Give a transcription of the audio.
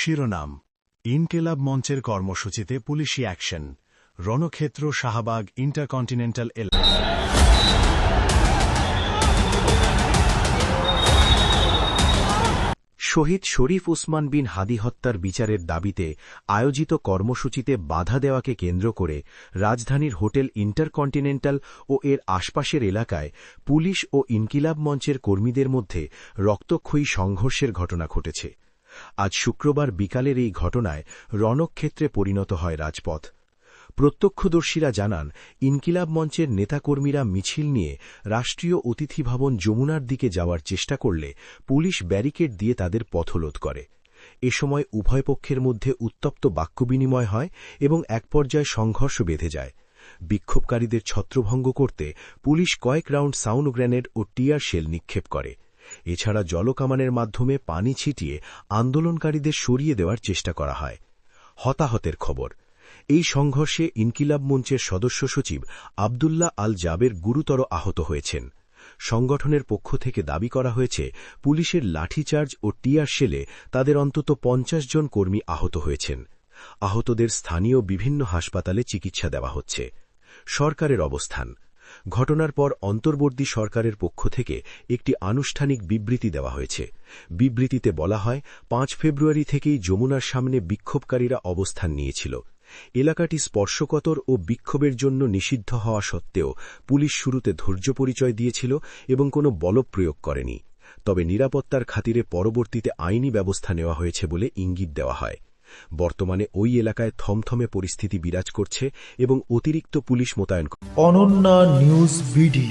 শিরোনাম: ইনকিলাব মঞ্চের কর্মসূচিতে পুলিশি অ্যাকশন, রণক্ষেত্র শাহবাগ ইন্টারকন্টিনেন্টাল এলাকা। শহীদ শরীফ ওসমান বিন হাদি হত্যার বিচারের দাবিতে আয়োজিত কর্মসূচিতে বাধা দেওয়াকে কেন্দ্র করে রাজধানীর হোটেল ইন্টারকন্টিনেন্টাল ও এর আশপাশের এলাকায় পুলিশ ও ইনকিলাব মঞ্চের কর্মীদের মধ্যে রক্তক্ষয়ী সংঘর্ষের ঘটনা ঘটেছে। আজ শুক্রবার বিকালের এই ঘটনায় রণক্ষেত্রে পরিণত হয় রাজপথ। প্রত্যক্ষদর্শীরা জানান, ইনকিলাব মঞ্চের নেতাকর্মীরা মিছিল নিয়ে রাষ্ট্রীয় অতিথি ভবন যমুনার দিকে যাওয়ার চেষ্টা করলে পুলিশ ব্যারিকেড দিয়ে তাদের পথরোধ করে। এ সময় উভয় পক্ষের মধ্যে উত্তপ্ত বাক্যবিনিময় হয় এবং এক পর্যায়ে সংঘর্ষ বেঁধে যায়। বিক্ষোভকারীদের ছত্রভঙ্গ করতে পুলিশ কয়েক রাউন্ড সাউন্ড গ্রেনেড ও টিয়ার শেল নিক্ষেপ করে। এছাড়া জলকামানের মাধ্যমে পানি ছিটিয়ে আন্দোলনকারীদের সরিয়ে দেওয়ার চেষ্টা করা হয়। হতাহতের খবর: এই সংঘর্ষে ইনকিলাব মঞ্চের সদস্য সচিব আবদুল্লাহ আল জাবের গুরুতর আহত হয়েছেন। সংগঠনের পক্ষ থেকে দাবি করা হয়েছে, পুলিশের লাঠিচার্জ ও টিয়ার শেলে তাদের অন্তত ৫০ জন কর্মী আহত হয়েছেন। আহতদের স্থানীয় বিভিন্ন হাসপাতালে চিকিৎসা দেওয়া হচ্ছে। সরকারের অবস্থান: ঘটনার পর অন্তর্বর্তী সরকারের পক্ষ থেকে একটি আনুষ্ঠানিক বিবৃতি দেওয়া হয়েছে। বিবৃতিতে বলা হয়, ৫ ফেব্রুয়ারি থেকেই যমুনার সামনে বিক্ষোভকারীরা অবস্থান নিয়েছিল। এলাকাটি স্পর্শকাতর ও বিক্ষোভের জন্য নিষিদ্ধ হওয়া সত্ত্বেও পুলিশ শুরুতে ধৈর্য পরিচয় দিয়েছিল এবং কোনো বলপ্রয়োগ করেনি। তবে নিরাপত্তার খাতিরে পরবর্তীতে আইনি ব্যবস্থা নেওয়া হয়েছে বলে ইঙ্গিত দেওয়া হয়। বর্তমানে ওই এলাকায় থমথমে পরিস্থিতি বিরাজ করছে এবং অতিরিক্ত পুলিশ মোতায়েন। Ananya news BD.